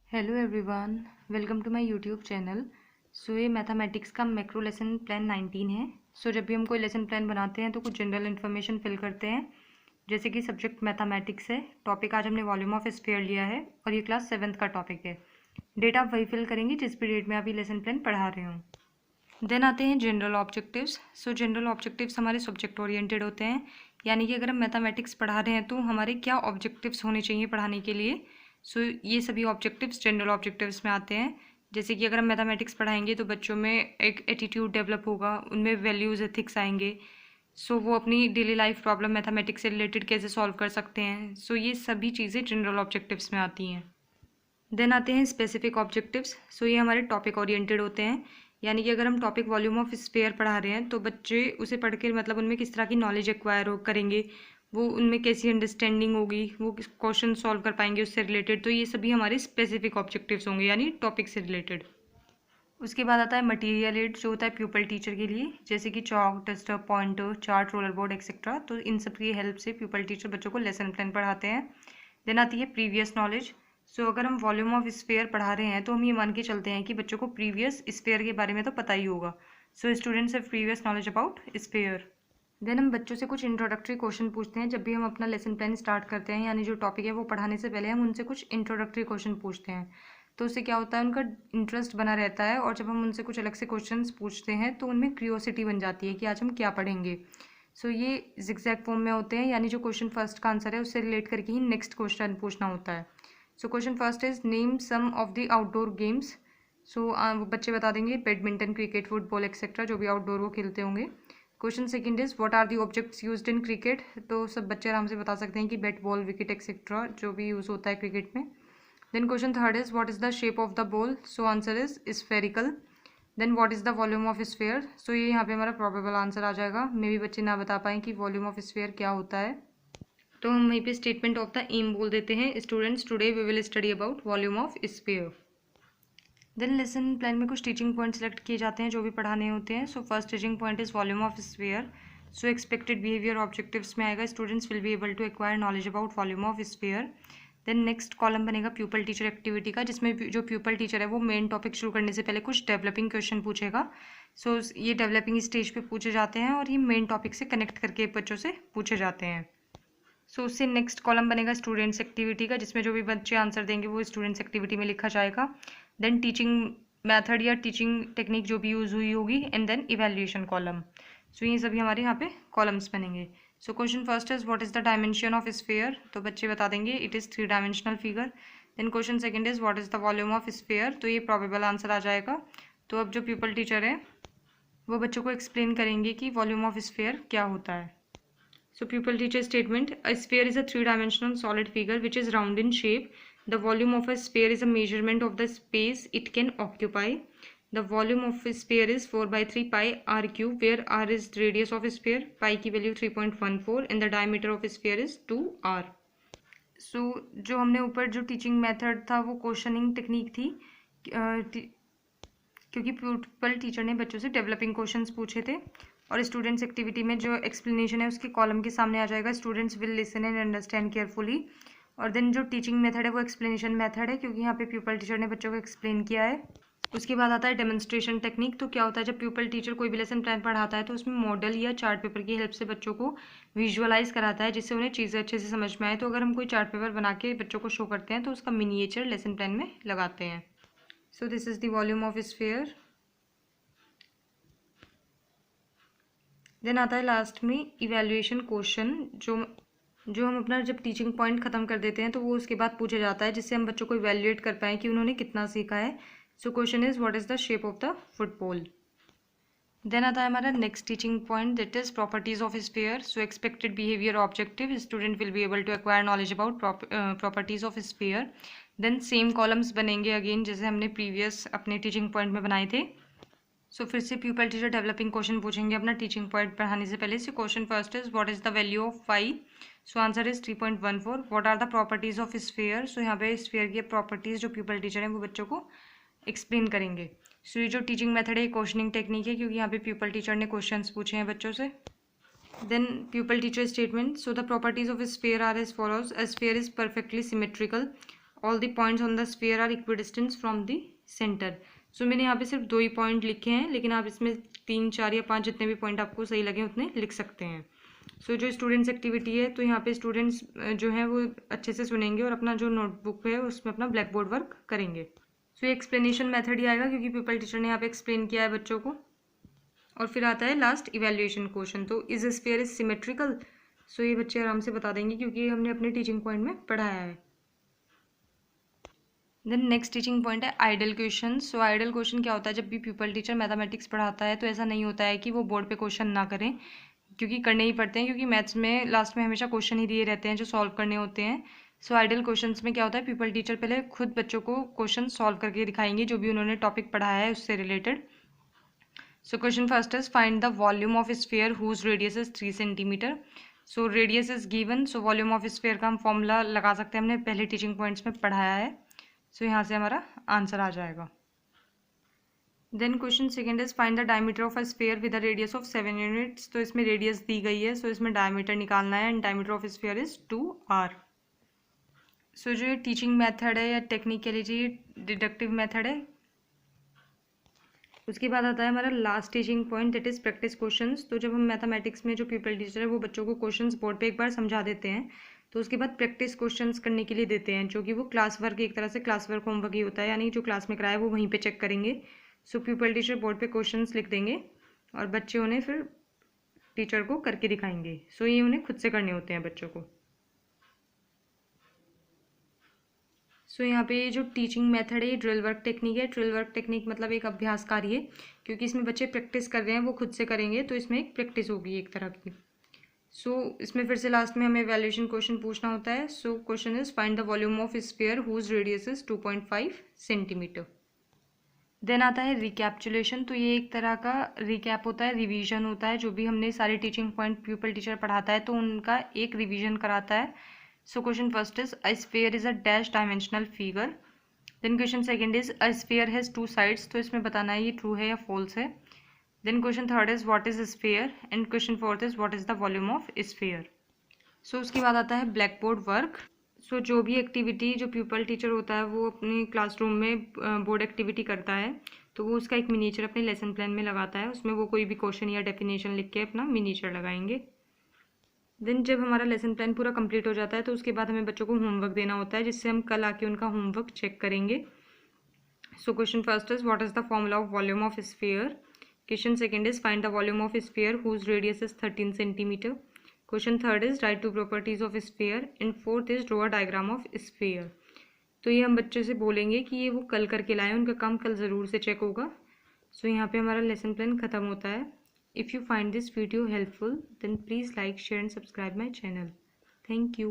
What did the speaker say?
Hello everyone, welcome to my YouTube channel. ये mathematics का macro lesson plan 19 है। जब भी हम कोई लेसन प्लान बनाते हैं तो कुछ जनरल इन्फॉर्मेशन फिल करते हैं, जैसे कि सब्जेक्ट मैथमेटिक्स है, टॉपिक आज हमने वॉल्यूम ऑफ स्फीयर लिया है और ये क्लास 7th का टॉपिक है। डेट आप वही फिल करेंगे जिस भी डेट में आप ये लेसन प्लान पढ़ा रहे हों। देन आते हैं जनरल ऑब्जेक्टिव्स। जनरल ऑब्जेक्टिव्स हमारे सब्जेक्ट ओरिएंटेड होते हैं, यानी कि अगर हम मैथमेटिक्स पढ़ा रहे हैं तो हमारे क्या ऑब्जेक्टिव्स होने चाहिए पढ़ाने के लिए। ये सभी ऑब्जेक्टिव्स जनरल ऑब्जेक्टिव्स में आते हैं। जैसे कि अगर हम मैथमेटिक्स पढ़ाएंगे तो बच्चों में एक एटीट्यूड डेवलप होगा, उनमें वैल्यूज़ एथिक्स आएंगे। वो अपनी डेली लाइफ प्रॉब्लम मैथमेटिक्स से रिलेटेड कैसे सॉल्व कर सकते हैं। ये सभी चीज़ें जनरल ऑब्जेक्टिव्स में आती हैं। देन आते हैं स्पेसिफिक ऑब्जेक्टिव्स। ये हमारे टॉपिक ओरिएंटेड होते हैं, यानी कि अगर हम टॉपिक वॉल्यूम ऑफ स्फीयर पढ़ा रहे हैं तो बच्चे उसे पढ़ के मतलब उनमें किस तरह की नॉलेज एक्वायर करेंगे, वो उनमें कैसी अंडरस्टैंडिंग होगी, वो क्वेश्चन सॉल्व कर पाएंगे उससे रिलेटेड। तो ये सभी हमारे स्पेसिफिक ऑब्जेक्टिव्स होंगे, यानी टॉपिक से रिलेटेड। उसके बाद आता है मटीरियल एड, जो होता है प्यूपल टीचर के लिए, जैसे कि chalk, duster, pointer, chart, roller board etcetera. तो इन सब की हेल्प से प्यूपल टीचर बच्चों को लेसन प्लान पढ़ाते हैं। देन आती है प्रीवियस नॉलेज। अगर हम वॉल्यूम ऑफ स्फीयर पढ़ा रहे हैं तो हम ये मान के चलते हैं कि बच्चों को प्रीवियस स्फीयर के बारे में तो पता ही होगा। Students have previous knowledge about sphere. Then हम बच्चों से कुछ इंट्रोडक्टरी क्वेश्चन पूछते हैं जब भी हम अपना लेसन प्लान स्टार्ट करते हैं, यानी जो टॉपिक है वो पढ़ाने से पहले हम उनसे कुछ इंट्रोडक्टरी क्वेश्चन पूछते हैं। तो उससे क्या होता है, उनका इंटरेस्ट बना रहता है, और जब हम उनसे कुछ अलग से क्वेश्चंस पूछते हैं तो उनमें क्यूरियोसिटी बन जाती है कि आज हम क्या पढ़ेंगे। ये जिगजैग फॉर्म में होते हैं, यानी जो क्वेश्चन फर्स्ट का आंसर है उससे रिलेट करके ही नेक्स्ट क्वेश्चन पूछना होता है। Question first is name some of the outdoor games. बच्चे बता देंगे बैडमिंटन, क्रिकेट, फुटबॉल एक्सेट्रा, जो भी आउटडोर वो खेलते होंगे। Question second is what are the objects used in cricket. तो सब बच्चे आराम से बता सकते हैं कि बैट, बॉल, विकेट एक्सेट्रा, जो भी यूज़ होता है क्रिकेट में। Then question third is what is the shape of the ball. Answer is spherical. Then what is the volume of sphere. ये यहाँ पे हमारा प्रोबेबल आंसर आ जाएगा। मे भी बच्चे ना बता पाएँ कि वॉल्यूम ऑफ स्फीयर क्या होता है, तो हम वहीं पे स्टेटमेंट ऑफ द एम बोल देते हैं, students today we will study about volume of sphere. Then lesson plan में कुछ टीचिंग पॉइंट सेलेक्ट किए जाते हैं जो भी पढ़ाने होते हैं। First teaching point is volume of sphere. Expected behaviour objectives में आएगा, students will be able to acquire knowledge about volume of sphere. Then next column बनेगा प्यूपल टीचर एक्टिविटी का, जिसमें जो प्यूपल टीचर है वो मेन टॉपिक शुरू करने से पहले कुछ डेवलपिंग क्वेश्चन पूछेगा। ये डेवलपिंग स्टेज पे पूछे जाते हैं और ये मेन टॉपिक से कनेक्ट करके बच्चों से पूछे जाते हैं। उससे नेक्स्ट कॉलम बनेगा स्टूडेंट्स एक्टिविटी का, जिसमें जो भी बच्चे आंसर देंगे वो स्टूडेंट्स एक्टिविटी में लिखा जाएगा। देन टीचिंग मेथड या टीचिंग टेक्निक जो भी यूज़ हुई होगी, एंड देन इवैल्यूएशन कॉलम। ये सभी हमारे यहाँ पे कॉलम्स बनेंगे। Question first is what is the dimension of sphere. तो बच्चे बता देंगे it is 3 dimensional figure. Then question second is what is the volume of sphere. तो ये प्रोबेबल आंसर आ जाएगा। तो अब जो प्यूपल टीचर है वो बच्चों को एक्सप्लेन करेंगे कि वॉल्यूम ऑफ स्फीयर क्या होता है। Pupil teacher statement: a sphere is a 3-dimensional solid figure which is round in shape. The volume of a sphere is a measurement of the space it can occupy. The volume of a sphere is 4/3 pi r cube, where r is the radius of a sphere, pi की value 3.14, and the diameter of a sphere is 2r. जो हमने ऊपर जो teaching method था वो questioning technique थी, क्योंकि pupal teacher ने बच्चों से डेवलपिंग क्वेश्चंस पूछे थे, और स्टूडेंट्स एक्टिविटी में जो एक्सप्लेनेशन है उसके कॉलम के सामने आ जाएगा, students will listen and understand carefully. और देन जो टीचिंग मेथड है वो एक्सप्लेनेशन मेथड है, क्योंकि यहाँ पे प्यूपल टीचर ने बच्चों को एक्सप्लेन किया है। उसके बाद आता है डेमोन्स्ट्रेशन टेक्निक। तो क्या होता है, जब प्यूपल टीचर कोई भी लेसन प्लान पढ़ाता है तो उसमें मॉडल या चार्ट पेपर की हेल्प से बच्चों को विजुअलाइज कराता है, जिससे उन्हें चीज़ें अच्छे से समझ में आए। तो अगर हम कोई चार्ट पेपर बना के बच्चों को शो करते हैं तो उसका मिनिएचर लेसन प्लान में लगाते हैं। This is the volume of sphere. Then आता है लास्ट में इवैल्यूएशन क्वेश्चन, जो हम अपना जब टीचिंग पॉइंट ख़त्म कर देते हैं तो वो उसके बाद पूछा जाता है, जिससे हम बच्चों को इवैल्यूएट कर पाएँ कि उन्होंने कितना सीखा है। Question is what is the shape of the football. Then आता है हमारा next teaching point, that is properties of sphere. Expected behaviour objective, student will be able to acquire knowledge about properties of sphere. Then same columns बनेंगे again, जैसे हमने previous अपने teaching point में बनाए थे। फिर से प्यूपल टीचर डेवलपिंग क्वेश्चन पूछेंगे अपना टीचिंग पॉइंट पढ़ाने से पहले। Question first is what is the value of pi. Answer is 3.14। What are the properties of sphere. यहाँ पे स्फीयर की प्रॉपर्टीज जो प्यूपल टीचर हैं वो बच्चों को एक्सप्लेन करेंगे। ये जो टीचिंग मेथड है क्वेश्चनिंग टेक्निक है, क्योंकि यहाँ पे प्यूपल टीचर ने क्वेश्चन पूछे हैं बच्चों से। Then pupil teacher statement: the properties of sphere are as follows. A sphere is perfectly symmetrical all the points on the sphere are equidistance from the centre. So मैंने यहाँ पे सिर्फ 2 ही point लिखे हैं, लेकिन आप इसमें 3, 4 या 5 जितने भी पॉइंट आपको सही लगे उतने लिख सकते हैं। सो जो स्टूडेंट्स एक्टिविटी है, तो यहाँ पे स्टूडेंट्स जो हैं वो अच्छे से सुनेंगे और अपना जो नोटबुक है उसमें अपना ब्लैक बोर्ड वर्क करेंगे। सो ये एक्सप्लेनेशन मेथड ही आएगा, क्योंकि पीपल टीचर ने यहाँ पे एक्सप्लेन किया है बच्चों को। और फिर आता है लास्ट इवैल्यूएशन क्वेश्चन। तो is a sphere is symmetrical? So ये बच्चे आराम से बता देंगे, क्योंकि हमने अपने टीचिंग पॉइंट में पढ़ाया है। देन नेक्स्ट टीचिंग पॉइंट है आइडल क्वेश्चन। सो आइडल क्वेश्चन क्या होता है? जब भी पीपल टीचर मैथमेटिक्स पढ़ाता है तो ऐसा नहीं होता है कि वो बोर्ड पे क्वेश्चन ना करें, क्योंकि करने ही पड़ते हैं, क्योंकि मैथ्स में लास्ट में हमेशा क्वेश्चन ही दिए रहते हैं जो सॉल्व करने होते हैं। सो आइडल क्वेश्चंस में क्या होता है, पीपल टीचर पहले खुद बच्चों को क्वेश्चन सॉल्व करके दिखाएंगे जो भी उन्होंने टॉपिक पढ़ाया है उससे related. So question first is find the volume of sphere whose radius is 3 centimetre. So radius is given, so volume of sphere का हम फॉर्मूला लगा सकते हैं, हमने पहले टीचिंग पॉइंट्स में पढ़ाया है। सो यहाँ से हमारा आंसर आ जाएगा। Then question second is find the diameter of a sphere with a radius of 7 units. तो इसमें रेडियस दी गई है, सो इसमें डायमीटर निकालना है, and diameter of sphere is 2r। सो जो टीचिंग मेथड है या टेक्निकलिटी डिडक्टिव मेथड है। उसके बाद आता है हमारा last teaching point, that is practice questions. तो जब हम मैथमेटिक्स में जो पीपल टीचर है वो बच्चों को क्वेश्चंस बोर्ड पे एक बार समझा देते हैं, तो उसके बाद प्रैक्टिस क्वेश्चंस करने के लिए देते हैं, जो कि वो क्लास वर्क, एक तरह से क्लास वर्क होमवर्क ही होता है, यानी जो क्लास में कराया वो वहीं पे चेक करेंगे। सो पीपल टीचर बोर्ड पे क्वेश्चंस लिख देंगे और बच्चे उन्हें फिर टीचर को करके दिखाएंगे। सो ये उन्हें खुद से करने होते हैं बच्चों को। सो यहाँ पे जो टीचिंग मेथड है ये ड्रिल वर्क टेक्निक है। ड्रिल वर्क टेक्निक मतलब एक अभ्यास कार्य है, क्योंकि इसमें बच्चे प्रैक्टिस कर रहे हैं, वो खुद से करेंगे, तो इसमें एक प्रैक्टिस होगी एक तरह की। सो इसमें फिर से लास्ट में हमें वैल्यूएशन क्वेश्चन पूछना होता है। So question is find the volume of sphere whose radius is 2.5 centimetre. Then आता है रिकैप्चुलेशन। तो ये एक तरह का रिकैप होता है, रिवीजन होता है, जो भी हमने सारे टीचिंग पॉइंट पीपल टीचर पढ़ाता है तो उनका एक रिवीजन कराता है। So question first is a sphere is a dash dimensional figure. Then question second is a sphere has 2 sides. तो इसमें बताना है ये true है या false है. Then question third is what is a sphere, and question fourth is what is the volume of a sphere. So उसके बाद आता है blackboard work. So जो भी एक्टिविटी जो pupil टीचर होता है वो अपने क्लासरूम में बोर्ड एक्टिविटी करता है, तो वो उसका एक मिनीचर अपने लेसन प्लान में लगाता है, उसमें वो कोई भी क्वेश्चन या डेफिनेशन लिख के अपना मिनीचर लगाएंगे। देन जब हमारा लेसन प्लान पूरा कंप्लीट हो जाता है तो उसके बाद हमें बच्चों को होमवर्क देना होता है, जिससे हम कल आके उनका होमवर्क चेक करेंगे। So question first is what is the formula of volume of sphere. Question second is find the volume of sphere whose radius is 13 centimetre. Question third is write two properties of sphere, and fourth is draw a diagram of sphere. तो ये हम बच्चे से बोलेंगे कि ये वो कल करके लाएं, उनका काम कल ज़रूर से चेक होगा। सो यहाँ पे हमारा लेसन प्लान ख़त्म होता है। If you find this video helpful, then please like, share and subscribe my channel. Thank you.